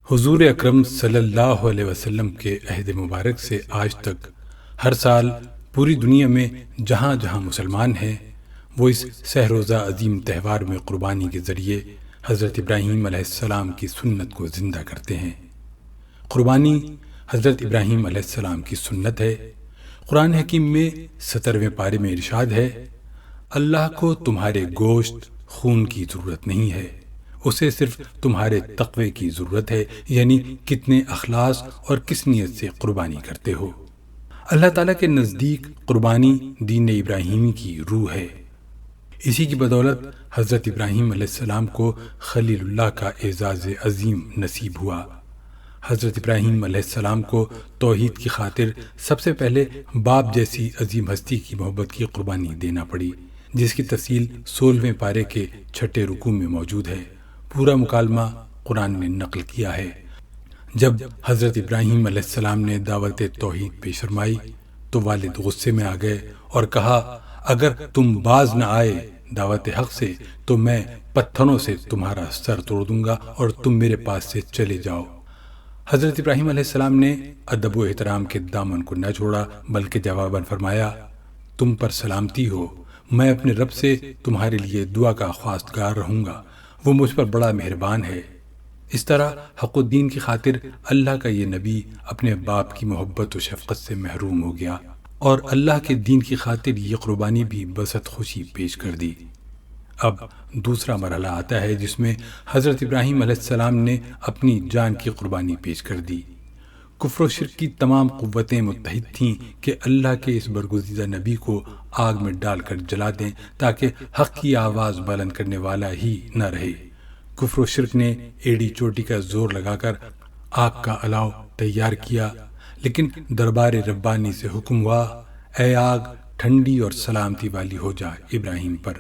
حضور اکرم صلی اللہ علیہ وسلم کے عہد مبارک سے آج تک ہر سال پوری دنیا میں جہاں جہاں مسلمان ہیں وہ اس سہ روزہ عظیم تہوار میں قربانی کے ذریعے حضرت ابراہیم علیہ السلام کی سنت کو زندہ کرتے ہیں۔ قربانی حضرت ابراہیم علیہ السلام کی سنت ہے۔ قرآن حکیم میں 17ویں پارے میں ارشاد ہے، اللہ کو تمہارے گوشت خون کی ضرورت نہیں ہے، اسے صرف تمہارے تقوی کی ضرورت ہے، یعنی کتنے اخلاص اور کس نیت سے قربانی کرتے ہو۔ اللہ تعالیٰ کے نزدیک قربانی دین ابراہیمی کی روح ہے۔ اسی کی بدولت حضرت ابراہیم علیہ السلام کو خلیل اللہ کا اعزاز عظیم نصیب ہوا۔ حضرت ابراہیم علیہ السلام کو توحید کی خاطر سب سے پہلے باپ جیسی عظیم ہستی کی محبت کی قربانی دینا پڑی، جس کی تفصیل 16ویں پارے کے 6 رکوع میں موجود ہے۔ پورا مکالمہ قرآن نے نقل کیا ہے۔ جب حضرت ابراہیم علیہ السلام نے دعوت توحید پیش فرمائی تو والد غصے میں آ گئے اور کہا، اگر تم باز نہ آئے دعوت حق سے تو میں پتھروں سے تمہارا سر توڑ دوں گا اور تم میرے پاس سے چلے جاؤ۔ حضرت ابراہیم علیہ السلام نے ادب و احترام کے دامن کو نہ چھوڑا، بلکہ جواباً فرمایا، تم پر سلامتی ہو، میں اپنے رب سے تمہارے لیے دعا کا خواستگار رہوں گا، وہ مجھ پر بڑا مہربان ہے۔ اس طرح حق الدین کی خاطر اللہ کا یہ نبی اپنے باپ کی محبت و شفقت سے محروم ہو گیا اور اللہ کے دین کی خاطر یہ قربانی بھی بسط خوشی پیش کر دی۔ اب دوسرا مرحلہ آتا ہے جس میں حضرت ابراہیم علیہ السلام نے اپنی جان کی قربانی پیش کر دی۔ کفر و شرک کی تمام قوتیں متحد تھیں کہ اللہ کے اس برگزیدہ نبی کو آگ میں ڈال کر جلا دیں تاکہ حق کی آواز بلند کرنے والا ہی نہ رہے۔ کفر و شرک نے ایڑی چوٹی کا زور لگا کر آگ کا الاؤ تیار کیا، لیکن دربار ربانی سے حکم ہوا، اے آگ ٹھنڈی اور سلامتی والی ہو جا ابراہیم پر۔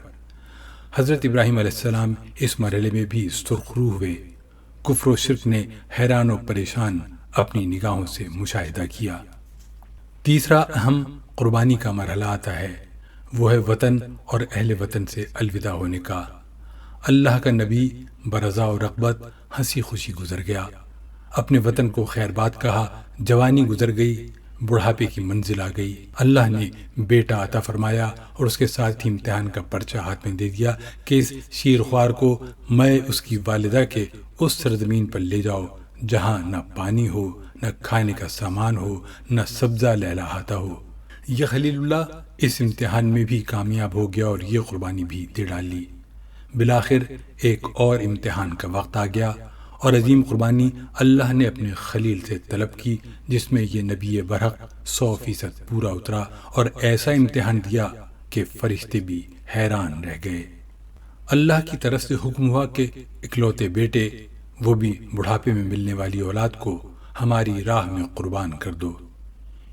حضرت ابراہیم علیہ السلام اس مرحلے میں بھی سرخ روح ہوئے۔ کفر و شرک نے حیران و پریشان اپنی نگاہوں سے مشاہدہ کیا۔ تیسرا اہم قربانی کا مرحلہ آتا ہے، وہ ہے وطن اور اہل وطن سے الوداع ہونے کا۔ اللہ کا نبی برضا و رغبت ہنسی خوشی گزر گیا، اپنے وطن کو خیر بات کہا، جوانی گزر گئی، بڑھاپے کی منزل آ گئی، اللہ نے بیٹا عطا فرمایا اور اس کے ساتھ ہی امتحان کا پرچہ ہاتھ میں دے دیا کہ اس شیرخوار کو میں اس کی والدہ کے اس سرزمین پر لے جاؤ جہاں نہ پانی ہو، نہ کھانے کا سامان ہو، نہ سبزہ لہلہاتا ہو۔ یہ خلیل اللہ اس امتحان میں بھی کامیاب ہو گیا اور یہ قربانی بھی دے ڈالی۔ بالآخر ایک اور امتحان کا وقت آ گیا اور عظیم قربانی اللہ نے اپنے خلیل سے طلب کی، جس میں یہ نبی برحق 100% پورا اترا اور ایسا امتحان دیا کہ فرشتے بھی حیران رہ گئے۔ اللہ کی طرف سے حکم ہوا کہ اکلوتے بیٹے، وہ بھی بڑھاپے میں ملنے والی اولاد کو ہماری راہ میں قربان کر دو۔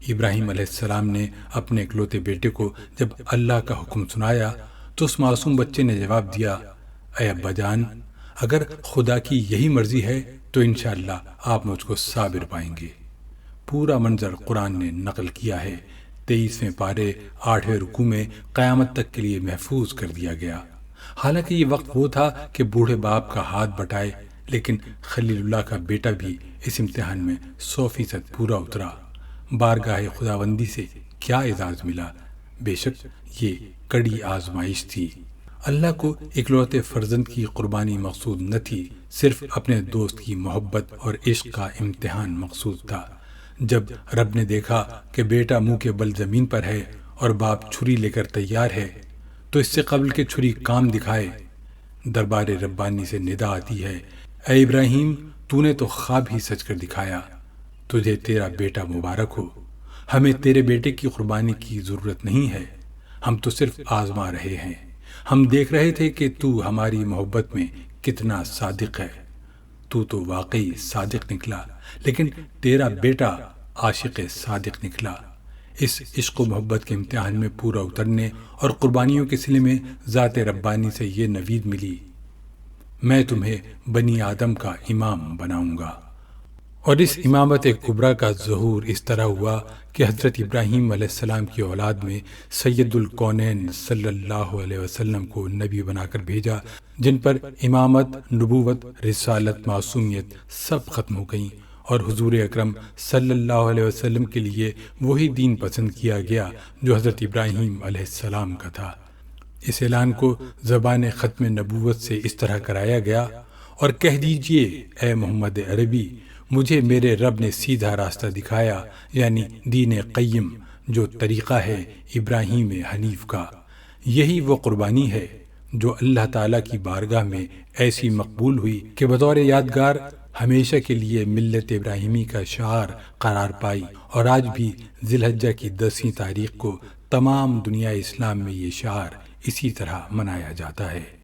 ابراہیم علیہ السلام نے اپنے اکلوتے بیٹے کو جب اللہ کا حکم سنایا تو اس معصوم بچے نے جواب دیا، اے ابا جان، اگر خدا کی یہی مرضی ہے تو انشاءاللہ آپ مجھ کو صابر پائیں گے۔ پورا منظر قرآن نے نقل کیا ہے، 23ویں پارے 8ویں رکوع میں قیامت تک کے لیے محفوظ کر دیا گیا۔ حالانکہ یہ وقت وہ تھا کہ بوڑھے باپ کا ہاتھ بٹائے، لیکن خلیل اللہ کا بیٹا بھی اس امتحان میں 100% پورا اترا۔ بارگاہ خداوندی سے کیا اعزاز ملا، بے شک یہ کڑی آزمائش تھی۔ اللہ کو اکلوتے فرزند کی قربانی مقصود نہ تھی، صرف اپنے دوست کی محبت اور عشق کا امتحان مقصود تھا۔ جب رب نے دیکھا کہ بیٹا منہ کے بل زمین پر ہے اور باپ چھری لے کر تیار ہے تو اس سے قبل کہ چھری کام دکھائے دربار ربانی سے ندا آتی ہے، اے ابراہیم، تو نے تو خواب ہی سچ کر دکھایا، تجھے تیرا بیٹا مبارک ہو، ہمیں تیرے بیٹے کی قربانی کی ضرورت نہیں ہے، ہم تو صرف آزما رہے ہیں، ہم دیکھ رہے تھے کہ تو ہماری محبت میں کتنا صادق ہے، تو واقعی صادق نکلا، لیکن تیرا بیٹا عاشق صادق نکلا۔ اس عشق و محبت کے امتحان میں پورا اترنے اور قربانیوں کے سلسلے میں ذات ربانی سے یہ نوید ملی، میں تمہیں بنی آدم کا امام بناؤں گا۔ اور اس امامت کبریٰ کا ظہور اس طرح ہوا کہ حضرت ابراہیم علیہ السلام کی اولاد میں سید الکونین صلی اللہ علیہ وسلم کو نبی بنا کر بھیجا، جن پر امامت، نبوت، رسالت، معصومیت سب ختم ہو گئیں، اور حضور اکرم صلی اللہ علیہ وسلم کے لیے وہی دین پسند کیا گیا جو حضرت ابراہیم علیہ السلام کا تھا۔ اس اعلان کو زبان ختم نبوت سے اس طرح کرایا گیا: اور کہہ دیجئے اے محمد عربی، مجھے میرے رب نے سیدھا راستہ دکھایا، یعنی دین قیم، جو طریقہ ہے ابراہیم حنیف کا۔ یہی وہ قربانی ہے جو اللہ تعالیٰ کی بارگاہ میں ایسی مقبول ہوئی کہ بطور یادگار ہمیشہ کے لیے ملت ابراہیمی کا شعار قرار پائی، اور آج بھی ذی الحجہ کی 10ویں تاریخ کو تمام دنیا اسلام میں یہ شعار اسی طرح منایا جاتا ہے۔